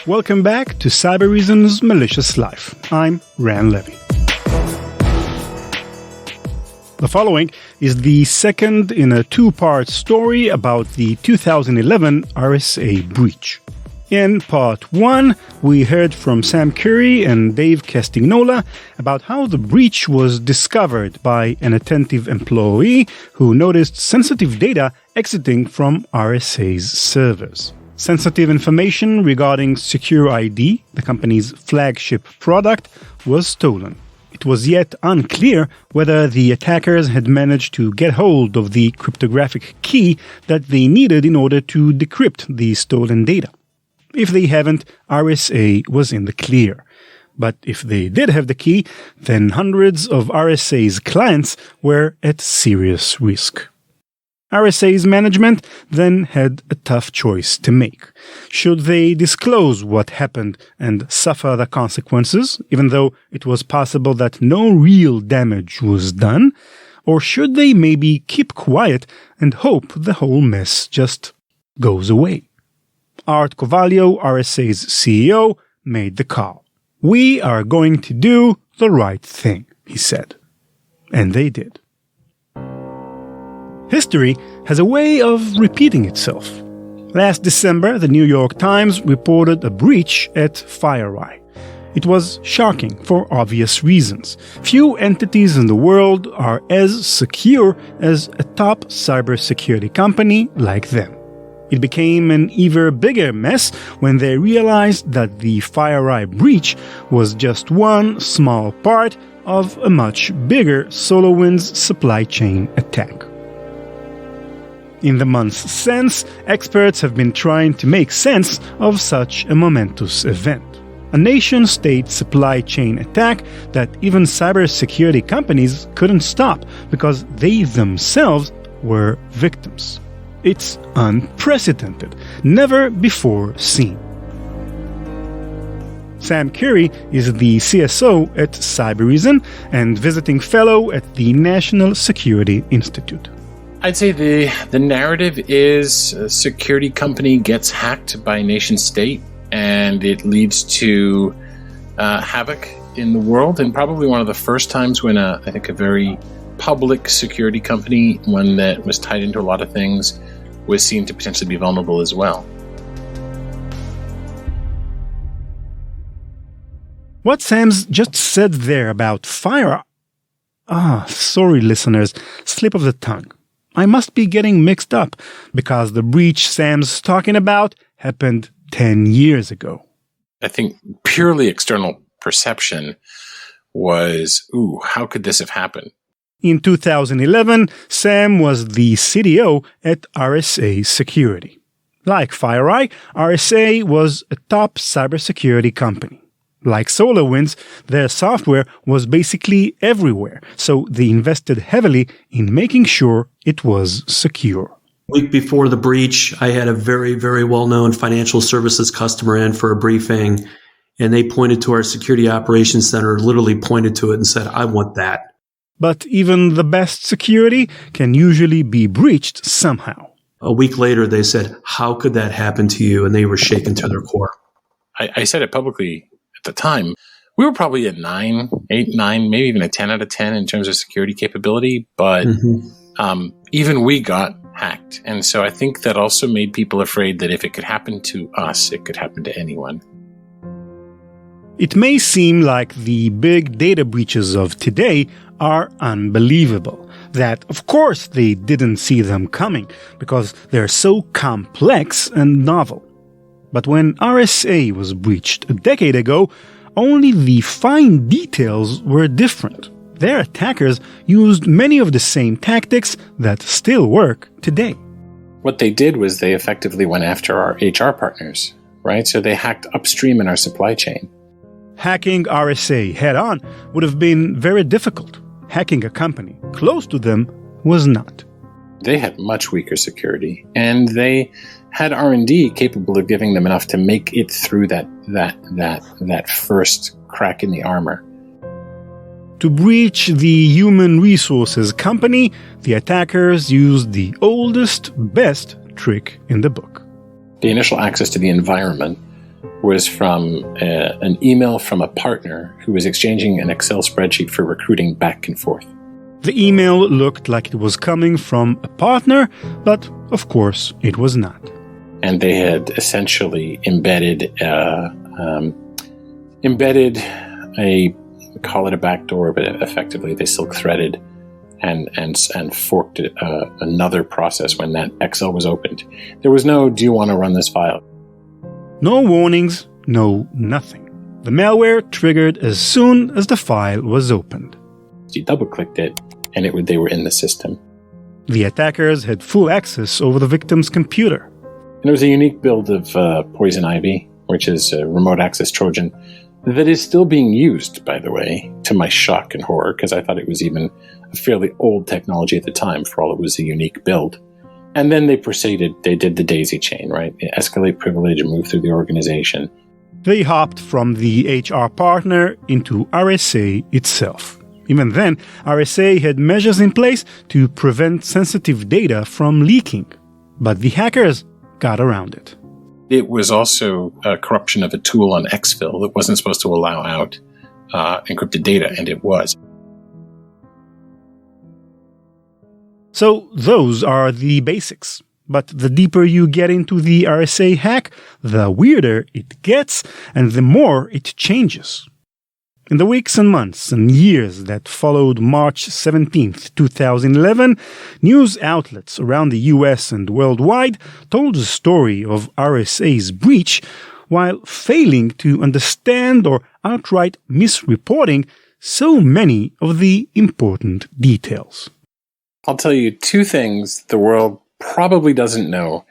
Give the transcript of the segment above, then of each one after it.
Welcome back to Cybereason's Malicious Life. I'm Ran Levy. The following is the second in a two-part story about the 2011 RSA breach. In part 1, we heard from Sam Curry and Dave Castignola about how the breach was discovered by an attentive employee who noticed sensitive data exiting from RSA's servers. Sensitive information regarding Secure ID, the company's flagship product, was stolen. It was yet unclear whether the attackers had managed to get hold of the cryptographic key that they needed in order to decrypt the stolen data. If they haven't, RSA was in the clear. But if they did have the key, then hundreds of RSA's clients were at serious risk. RSA's management then had a tough choice to make. Should they disclose what happened and suffer the consequences, even though it was possible that no real damage was done? Or should they maybe keep quiet and hope the whole mess just goes away? Art Kovalio, RSA's CEO, made the call. "We are going to do the right thing," he said. And they did. History has a way of repeating itself. Last December, the New York Times reported a breach at FireEye. It was shocking for obvious reasons. Few entities in the world are as secure as a top cybersecurity company like them. It became an even bigger mess when they realized that the FireEye breach was just one small part of a much bigger SolarWinds supply chain attack. In the months since, experts have been trying to make sense of such a momentous event. A nation-state supply chain attack that even cybersecurity companies couldn't stop because they themselves were victims. It's unprecedented, never before seen. Sam Curry is the CSO at Cybereason and visiting fellow at the National Security Institute. I'd say the narrative is a security company gets hacked by a nation state and it leads to havoc in the world, and probably one of the first times when I think a very public security company, one that was tied into a lot of things, was seen to potentially be vulnerable as well. What Sam's just said there about fire... sorry listeners, slip of the tongue. I must be getting mixed up because the breach Sam's talking about happened 10 years ago. I think purely external perception was, how could this have happened? In 2011, Sam was the CDO at RSA Security. Like FireEye, RSA was a top cybersecurity company. Like SolarWinds, their software was basically everywhere, so they invested heavily in making sure it was secure. A week before the breach, I had a very, very well-known financial services customer in for a briefing, and they pointed to our security operations center, literally pointed to it and said, "I want that." But even the best security can usually be breached somehow. A week later, they said, "How could that happen to you?" And they were shaken to their core. I said it publicly at the time. We were probably a 9, 8, 9, maybe even a 10 out of 10 in terms of security capability, but even we got hacked. And so I think that also made people afraid that if it could happen to us, it could happen to anyone. It may seem like the big data breaches of today are unbelievable. That, of course, they didn't see them coming because they're so complex and novel. But when RSA was breached a decade ago, only the fine details were different. Their attackers used many of the same tactics that still work today. What they did was they effectively went after our HR partners, right? So they hacked upstream in our supply chain. Hacking RSA head-on would have been very difficult. Hacking a company close to them was not. They had much weaker security, and they had R&D capable of giving them enough to make it through that first crack in the armor. To breach the human resources company, the attackers used the oldest, best trick in the book. The initial access to the environment was from an email from a partner who was exchanging an Excel spreadsheet for recruiting back and forth. The email looked like it was coming from a partner, but of course it was not. And they had essentially embedded call it a backdoor, but effectively they silk threaded and forked another process when that Excel was opened. There was no, do you want to run this file? No warnings, no nothing. The malware triggered as soon as the file was opened. You double-clicked it, and they were in the system. The attackers had full access over the victim's computer. And there was a unique build of Poison Ivy, which is a remote access Trojan, that is still being used, by the way, to my shock and horror, because I thought it was even a fairly old technology at the time, for all it was a unique build. And then they did the daisy chain, right? Escalate privilege and move through the organization. They hopped from the HR partner into RSA itself. Even then, RSA had measures in place to prevent sensitive data from leaking. But the hackers got around it. It was also a corruption of a tool on exfil that wasn't supposed to allow out encrypted data, and it was. So those are the basics. But the deeper you get into the RSA hack, the weirder it gets and the more it changes. In the weeks and months and years that followed March 17th, 2011, news outlets around the US and worldwide told the story of RSA's breach while failing to understand or outright misreporting so many of the important details. I'll tell you two things the world probably doesn't know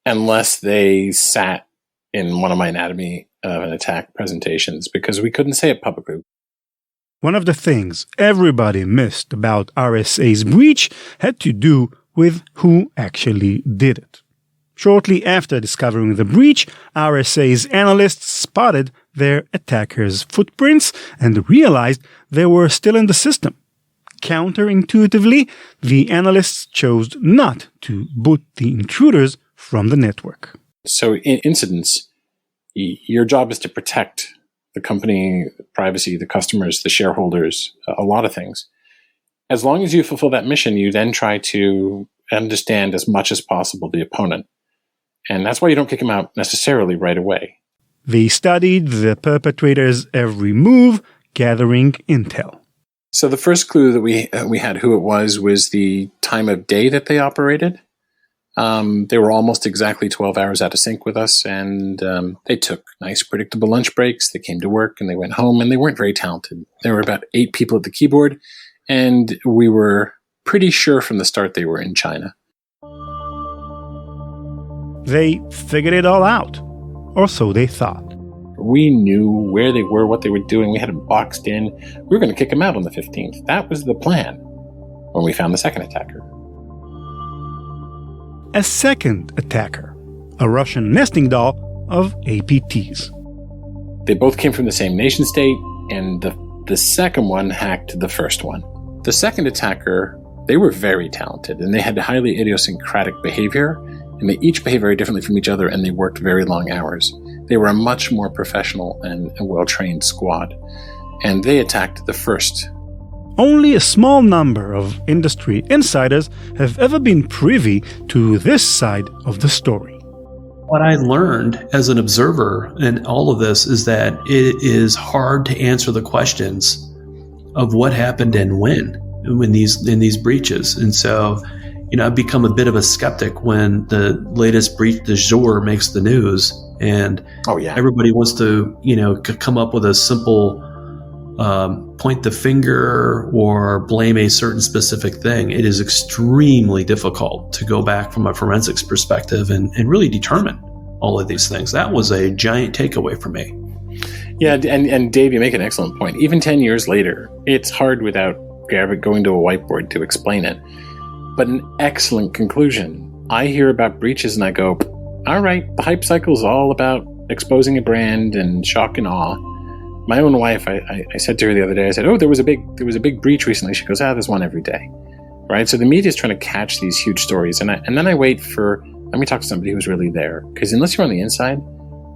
unless they sat in one of my Anatomy of an Attack presentations, because we couldn't say it publicly. One of the things everybody missed about RSA's breach had to do with who actually did it. Shortly after discovering the breach, RSA's analysts spotted their attackers' footprints and realized they were still in the system. Counterintuitively, the analysts chose not to boot the intruders from the network. So in incidents, your job is to protect the company, the privacy, the customers, the shareholders, a lot of things. As long as you fulfill that mission, you then try to understand as much as possible the opponent. And that's why you don't kick them out necessarily right away. They studied the perpetrator's every move, gathering intel. So the first clue that we had who it was the time of day that they operated. They were almost exactly 12 hours out of sync with us, and they took nice, predictable lunch breaks. They came to work, and they went home, and they weren't very talented. There were about 8 people at the keyboard, and we were pretty sure from the start they were in China. They figured it all out, or so they thought. We knew where they were, what they were doing. We had them boxed in. We were going to kick them out on the 15th. That was the plan when we found the second attacker. A second attacker, a Russian nesting doll of APTs. They both came from the same nation state, and the second one hacked the first one. The second attacker, they were very talented, and they had highly idiosyncratic behavior, and they each behaved very differently from each other, and they worked very long hours. They were a much more professional and well-trained squad, and they attacked the first. Only a small number of industry insiders have ever been privy to this side of the story. What I learned as an observer in all of this is that it is hard to answer the questions of what happened and when in these breaches. And so, I've become a bit of a skeptic when the latest breach du jour makes the news, and everybody wants to, come up with a simple point the finger or blame a certain specific thing. It is extremely difficult to go back from a forensics perspective and really determine all of these things. That was a giant takeaway for me. Yeah, and Dave, you make an excellent point. Even 10 years later, it's hard without going to a whiteboard to explain it. But an excellent conclusion. I hear about breaches and I go, all right, the hype cycle is all about exposing a brand and shock and awe. My own wife, I said to her the other day, I said, there was a big breach recently. She goes, there's one every day, right? So the media is trying to catch these huge stories. And then I wait let me talk to somebody who's really there. Because unless you're on the inside,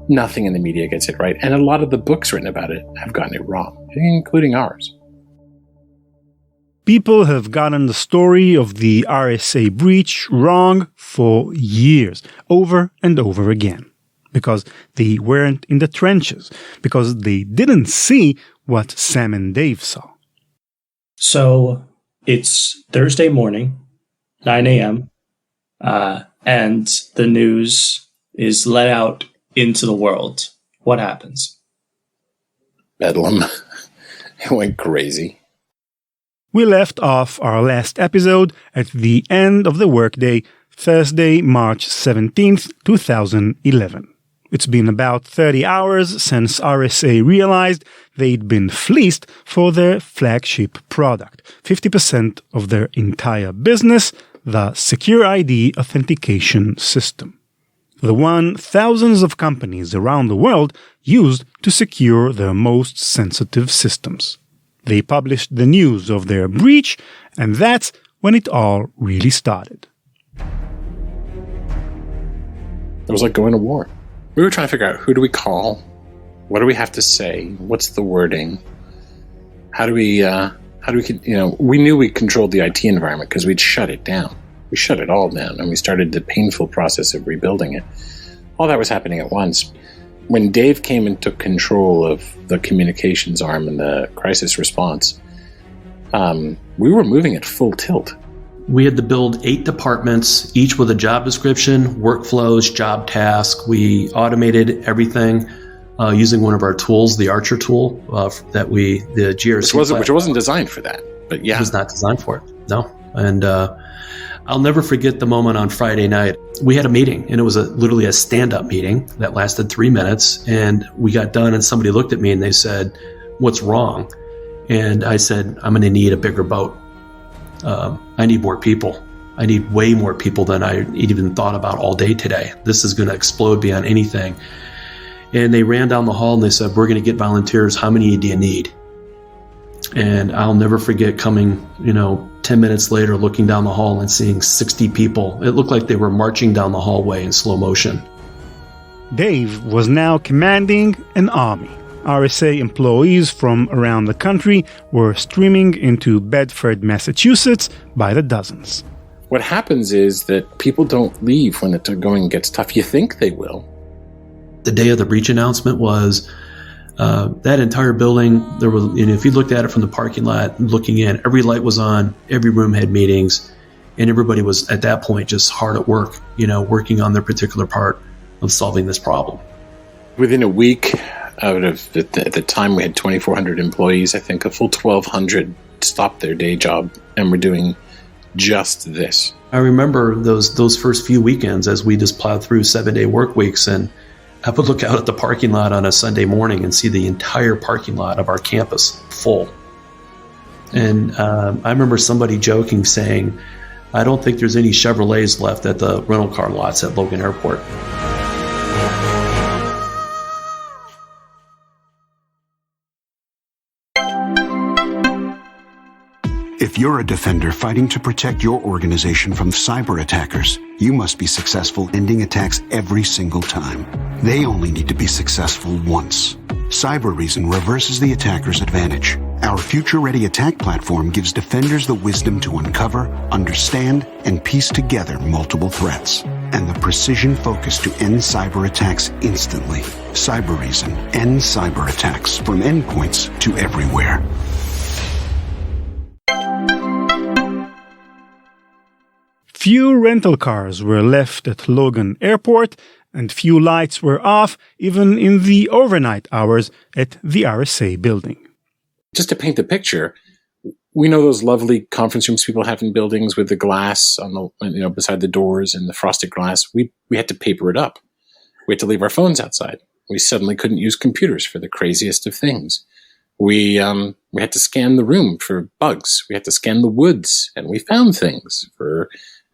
Nothing in the media gets it right. And a lot of the books written about it have gotten it wrong, including ours. People have gotten the story of the RSA breach wrong for years, over and over again, because they weren't in the trenches, because they didn't see what Sam and Dave saw. So it's Thursday morning, 9 a.m., and the news is let out into the world. What happens? Bedlam. It went crazy. We left off our last episode at the end of the workday, Thursday, March 17th, 2011. It's been about 30 hours since RSA realized they'd been fleeced for their flagship product, 50% of their entire business, the Secure ID authentication system. The one thousands of companies around the world used to secure their most sensitive systems. They published the news of their breach, and that's when it all really started. It was like going to war. We were trying to figure out, who do we call? What do we have to say? What's the wording? How do we, we knew we controlled the IT environment because we'd shut it down. We shut it all down, and we started the painful process of rebuilding it. All that was happening at once. When Dave came and took control of the communications arm and the crisis response, we were moving at full tilt. We had to build 8 departments, each with a job description, workflows, job task. We automated everything using one of our tools, the Archer tool, the GRC. Which wasn't designed for that, but yeah. It was not designed for it, no. And I'll never forget the moment on Friday night. We had a meeting, and it was literally a stand-up meeting that lasted 3 minutes. And we got done, and somebody looked at me, and they said, "What's wrong?" And I said, "I'm going to need a bigger boat. I need more people. I need way more people than I even thought about all day today. This is going to explode beyond anything." And they ran down the hall, and they said, "We're going to get volunteers. How many do you need?" And I'll never forget coming, 10 minutes later, looking down the hall and seeing 60 people. It looked like they were marching down the hallway in slow motion. Dave was now commanding an army. RSA employees from around the country were streaming into Bedford, Massachusetts by the dozens. What happens is that people don't leave when the going gets tough. You think they will. The day of the breach announcement was that entire building. There was, if you looked at it from the parking lot, looking in, every light was on, every room had meetings, and everybody was at that point just hard at work, working on their particular part of solving this problem. Within a week, out of at the time we had 2,400 employees, I think a full 1,200 stopped their day job and were doing just this. I remember those first few weekends as we just plowed through 7-day work weeks, and I would look out at the parking lot on a Sunday morning and see the entire parking lot of our campus full. And I remember somebody joking, saying, "I don't think there's any Chevrolets left at the rental car lots at Logan Airport." If you're a defender fighting to protect your organization from cyber attackers, you must be successful ending attacks every single time. They only need to be successful once. Cyber Reason reverses the attacker's advantage. Our future-ready attack platform gives defenders the wisdom to uncover, understand, and piece together multiple threats, and the precision focus to end cyber attacks instantly. Cyber Reason ends cyber attacks from endpoints to everywhere. Few rental cars were left at Logan Airport, and few lights were off even in the overnight hours at the RSA building. Just to paint the picture, we know those lovely conference rooms people have in buildings with the glass on the beside the doors and the frosted glass. We had to paper it up. We had to leave our phones outside. We suddenly couldn't use computers for the craziest of things. We had to scan the room for bugs. We had to scan the woods, and we found things for.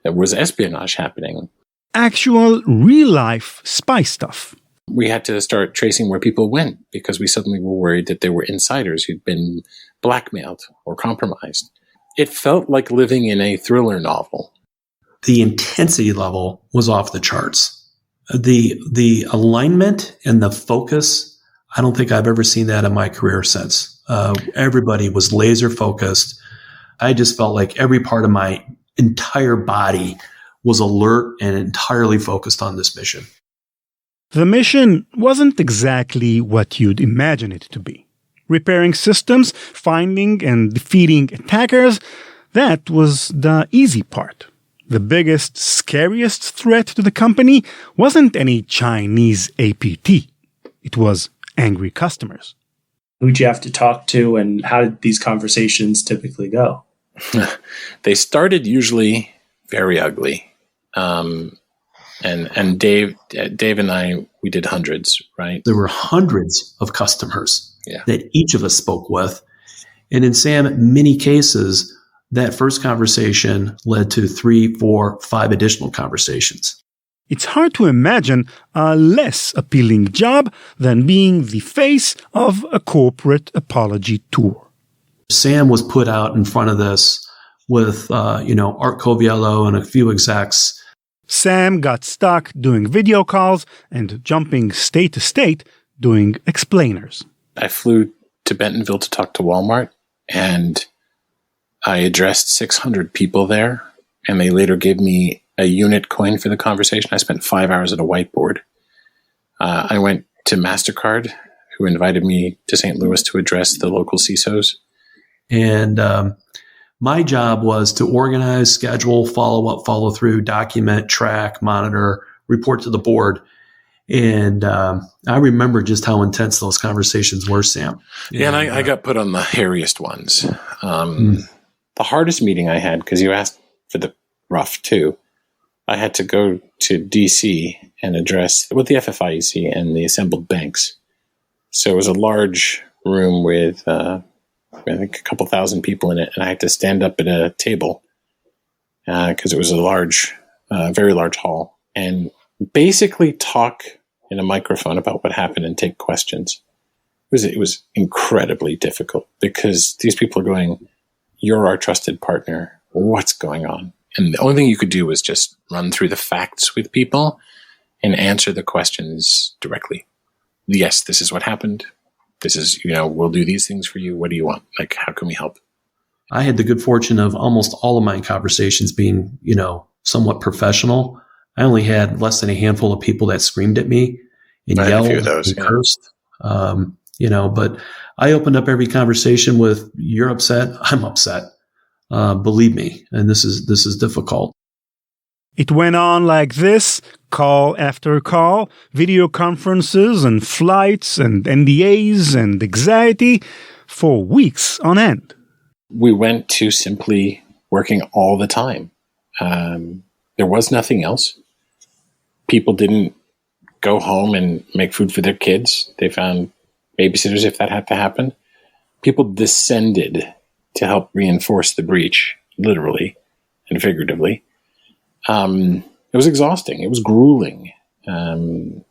There was espionage happening. Actual, real-life spy stuff. We had to start tracing where people went because we suddenly were worried that there were insiders who'd been blackmailed or compromised. It felt like living in a thriller novel. The intensity level was off the charts. The alignment and the focus, I don't think I've ever seen that in my career since. Everybody was laser focused. I just felt like every part of my entire body was alert and entirely focused on this mission. The mission wasn't exactly what you'd imagine it to be. Repairing systems, finding and defeating attackers, that was the easy part. The biggest, scariest threat to the company wasn't any Chinese APT. It was angry customers. Who'd you have to talk to, and how did these conversations typically go? They started usually very ugly. And Dave and I, we did hundreds, right? There were hundreds of customers Yeah. that each of us spoke with. And in Sam, many cases, that first conversation led to 3, 4, 5 additional conversations. It's hard to imagine a less appealing job than being the face of a corporate apology tour. Sam was put out in front of this with, Art Coviello and a few execs. Sam got stuck doing video calls and jumping state to state doing explainers. I flew to Bentonville to talk to Walmart, and I addressed 600 people there, and they later gave me a unit coin for the conversation. I spent 5 hours at a whiteboard. I went to MasterCard, who invited me to St. Louis to address the local CISOs. And my job was to organize, schedule, follow up, follow through, document, track, monitor, report to the board. And I remember just how intense those conversations were, Sam. Yeah, and I got put on the hairiest ones. The hardest meeting I had, because you asked for the rough too, I had to go to D.C. and address with the FFIEC and the assembled banks. So it was a large room with, I think, a couple thousand people in it, and I had to stand up at a table because it was a large, very large hall, and basically talk in a microphone about what happened and take questions. It was incredibly difficult because these people are going, "You're our trusted partner. What's going on?" And the only thing you could do was just run through the facts with people and answer the questions directly. Yes, this is what happened. This is, we'll do these things for you. What do you want? Like, how can we help? I had the good fortune of almost all of my conversations being, somewhat professional. I only had less than a handful of people that screamed at me and yelled and cursed. But I opened up every conversation with, "You're upset. I'm upset. Believe me." And this is difficult. It went on like this, call after call, video conferences and flights and NDAs and anxiety for weeks on end. We went to simply working all the time. There was nothing else. People didn't go home and make food for their kids. They found babysitters if that had to happen. People descended to help reinforce the breach, literally and figuratively. It was exhausting. It was grueling.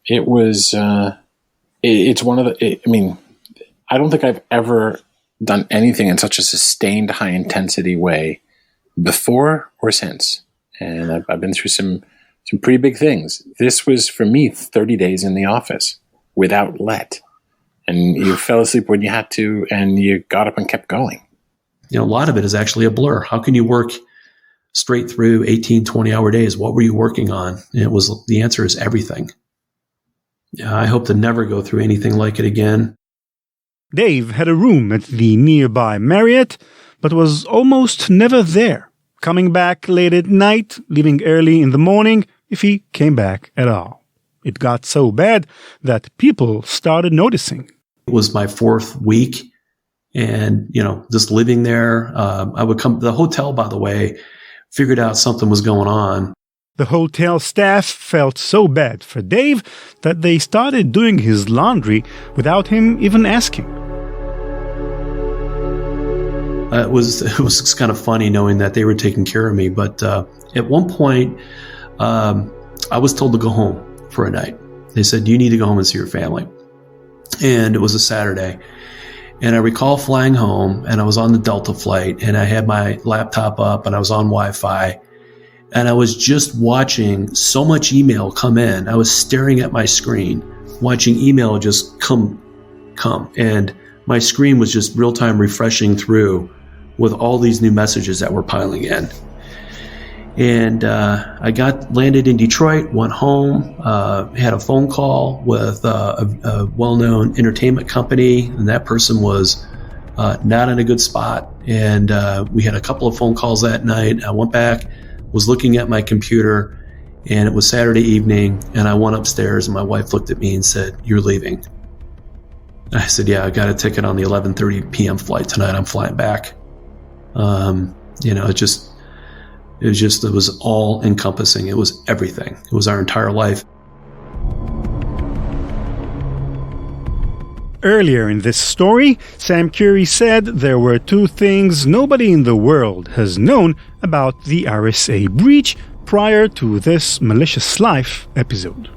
It's one of the, I don't think I've ever done anything in such a sustained high intensity way before or since. And I've been through some pretty big things. This was, for me, 30 days in the office without let. And you fell asleep when you had to, and you got up and kept going. A lot of it is actually a blur. How can you work straight through 18, 20-hour days? What were you working on? And the answer is everything. I hope to never go through anything like it again. Dave had a room at the nearby Marriott, but was almost never there, coming back late at night, leaving early in the morning, if he came back at all. It got so bad that people started noticing. It was my 4th week, and, just living there. I would come, the hotel, by the way, figured out something was going on. The hotel staff felt so bad for Dave that they started doing his laundry without him even asking. It was kind of funny knowing that they were taking care of me. But at one point, I was told to go home for a night. They said, "You need to go home and see your family." And it was a Saturday. And I recall flying home, and I was on the Delta flight, and I had my laptop up, and I was on Wi-Fi. And I was just watching so much email come in. I was staring at my screen, watching email just come. And my screen was just real time refreshing through with all these new messages that were piling in. And I landed in Detroit, went home, had a phone call with a well-known entertainment company, and that person was not in a good spot. And we had a couple of phone calls that night. I went back, was looking at my computer, and it was Saturday evening, and I went upstairs, and my wife looked at me and said, "You're leaving." I said, "Yeah, I got a ticket on the 11:30 p.m. flight tonight. I'm flying back." It was all encompassing. It was everything. It was our entire life. Earlier in this story, Sam Curry said there were two things nobody in the world has known about the RSA breach prior to this Malicious Life episode.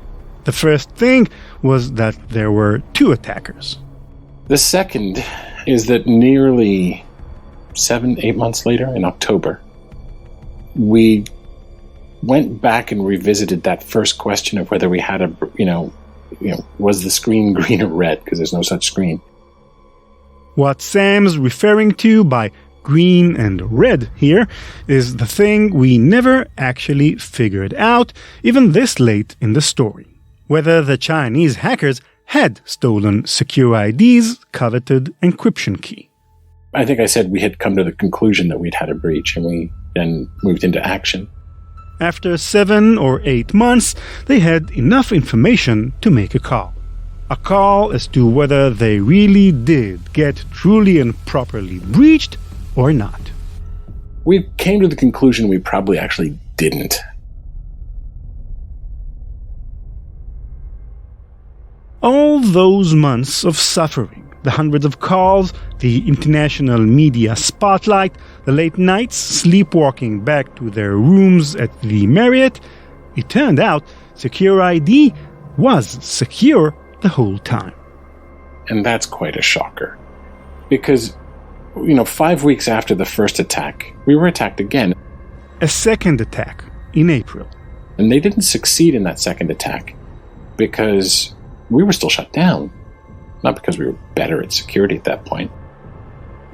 The first thing was that there were two attackers. The second is that nearly 7-8 months later, in October, we went back and revisited that first question of whether we had was the screen green or red, because there's no such screen. What Sam's referring to by green and red here is the thing we never actually figured out, even this late in the story. Whether the Chinese hackers had stolen Secure ID's coveted encryption key. I think I said we had come to the conclusion that we'd had a breach, and we then moved into action. After 7 or 8 months, they had enough information to make a call. A call as to whether they really did get truly and properly breached or not. We came to the conclusion we probably actually didn't. All those months of suffering, the hundreds of calls, the international media spotlight, the late nights sleepwalking back to their rooms at the Marriott, it turned out Secure ID was secure the whole time. And that's quite a shocker. Because, 5 weeks after the first attack, we were attacked again. A second attack in April. And they didn't succeed in that second attack because we were still shut down. Not because we were better at security at that point.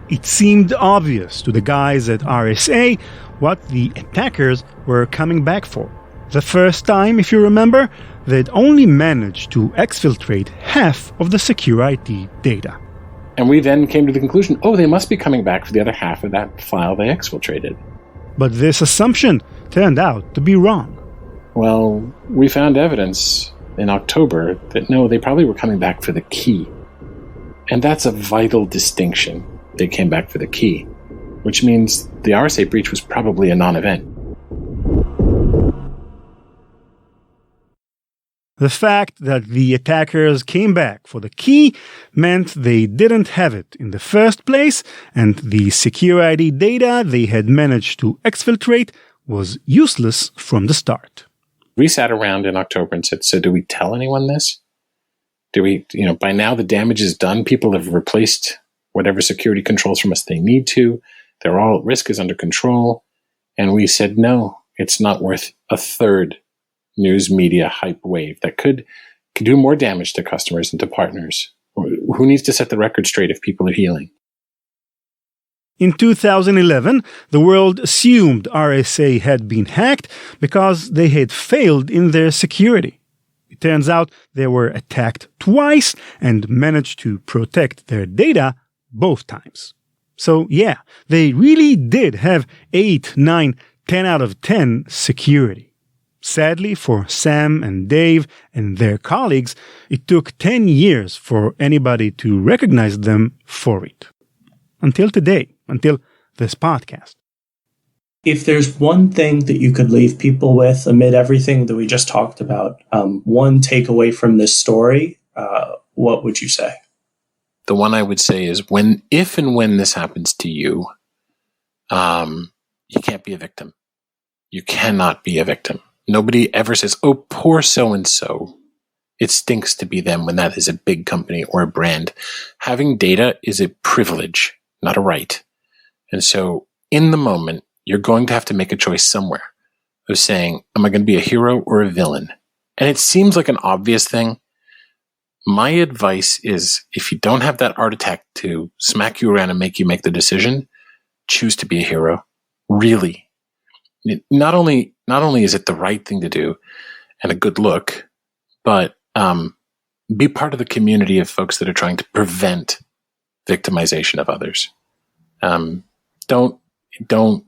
It seemed obvious to the guys at RSA what the attackers were coming back for. The first time, if you remember, they'd only managed to exfiltrate half of the Secure ID data. And we then came to the conclusion, they must be coming back for the other half of that file they exfiltrated. But this assumption turned out to be wrong. Well, we found evidence in October that no, they probably were coming back for the key. And that's a vital distinction. They came back for the key, which means the RSA breach was probably a non-event. The fact that the attackers came back for the key meant they didn't have it in the first place, and the Secure ID data they had managed to exfiltrate was useless from the start. We sat around in October and said, so do we tell anyone this? Do we, by now the damage is done. People have replaced whatever security controls from us they need to. They're all, risk is under control. And we said, no, it's not worth a third news media hype wave that could do more damage to customers and to partners. Who needs to set the record straight if people are healing? In 2011, the world assumed RSA had been hacked because they had failed in their security. It turns out they were attacked twice and managed to protect their data both times. So yeah, they really did have 8, 9, 10 out of 10 security. Sadly for Sam and Dave and their colleagues, it took 10 years for anybody to recognize them for it. Until today, until this podcast. If there's one thing that you could leave people with amid everything that we just talked about, one takeaway from this story, what would you say? The one I would say is if and when this happens to you, you can't be a victim. You cannot be a victim. Nobody ever says, oh, poor so-and-so. It stinks to be them when that is a big company or a brand. Having data is a privilege, not a right. And so in the moment, you're going to have to make a choice somewhere of saying, am I going to be a hero or a villain? And it seems like an obvious thing. My advice is, if you don't have that art attack to smack you around and make you make the decision, choose to be a hero. Really. Not only is it the right thing to do and a good look, but be part of the community of folks that are trying to prevent victimization of others. Don't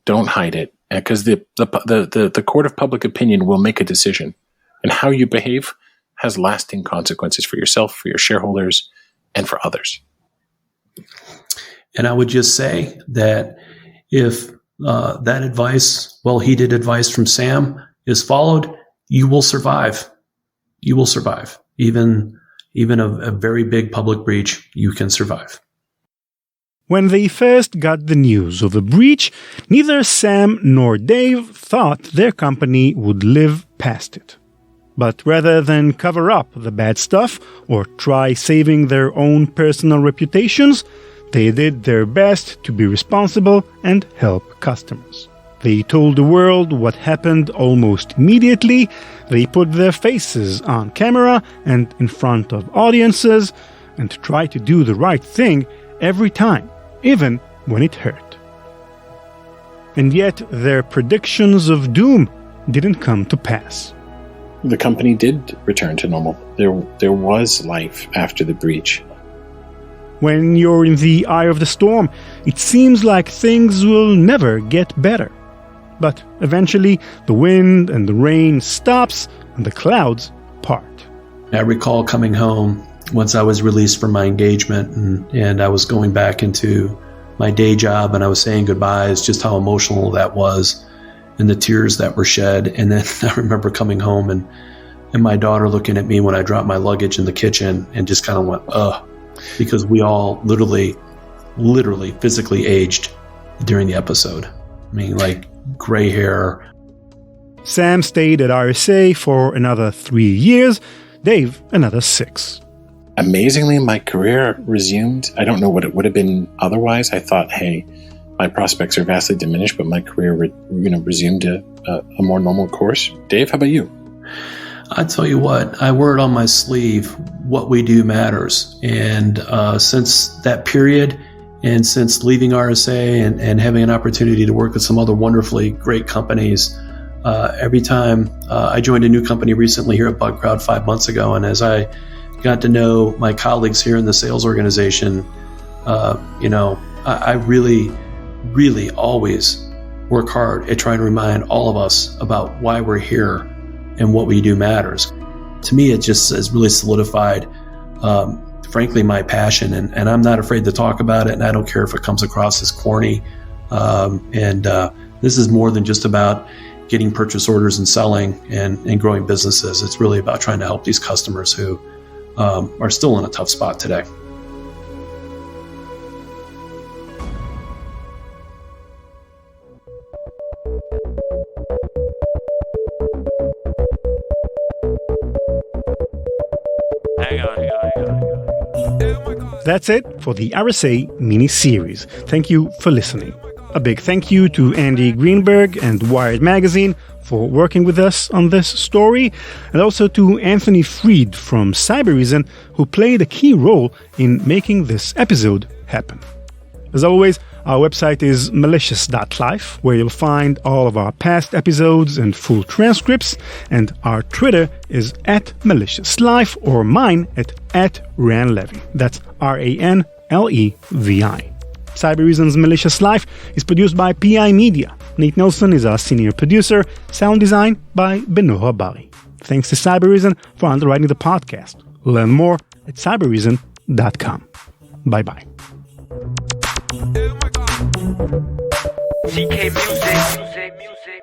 hide it, because the court of public opinion will make a decision, and how you behave has lasting consequences for yourself, for your shareholders, and for others. And I would just say that if that advice, well-heeded advice from Sam, is followed, you will survive. You will survive. Even a very big public breach, you can survive. When they first got the news of the breach, neither Sam nor Dave thought their company would live past it. But rather than cover up the bad stuff or try saving their own personal reputations, they did their best to be responsible and help customers. They told the world what happened almost immediately. They put their faces on camera and in front of audiences and tried to do the right thing every time, even when it hurt. And yet their predictions of doom didn't come to pass. The company did return to normal. There was life after the breach. When you're in the eye of the storm, it seems like things will never get better. But eventually, the wind and the rain stops and the clouds part. I recall coming home once I was released from my engagement and I was going back into my day job and I was saying goodbyes, just how emotional that was and the tears that were shed. And then I remember coming home and my daughter looking at me when I dropped my luggage in the kitchen and just kind of went, ugh, because we all literally physically aged during the episode. I mean, like gray hair. Sam stayed at RSA for another 3 years, Dave another 6. Amazingly, my career resumed. I don't know what it would have been otherwise. I thought, hey, my prospects are vastly diminished, but my career resumed a more normal course. Dave, how about you? I tell you what, I wear it on my sleeve. What we do matters. And since that period, and since leaving RSA and having an opportunity to work with some other wonderfully great companies, every time I joined a new company recently here at BugCrowd 5 months ago, and as I got to know my colleagues here in the sales organization, I really always work hard at trying to remind all of us about why we're here and what we do matters. To me, it just has really solidified, frankly, my passion, and I'm not afraid to talk about it, and I don't care if it comes across as corny. This is more than just about getting purchase orders and selling and growing businesses. It's really about trying to help these customers who are still in a tough spot today. That's it for the RSA mini-series. Thank you for listening. A big thank you to Andy Greenberg and Wired Magazine for working with us on this story, and also to Anthony Freed from Cybereason, who played a key role in making this episode happen. As always, our website is malicious.life, where you'll find all of our past episodes and full transcripts, and our Twitter is @maliciouslife, or mine at @ranlevi. That's RANLEVI. Cybereason's Malicious Life is produced by PI Media. Nate Nelson is our senior producer. Sound design by Benoha Bari. Thanks to Cybereason for underwriting the podcast. Learn more at cybereason.com. Bye-bye. CK Music.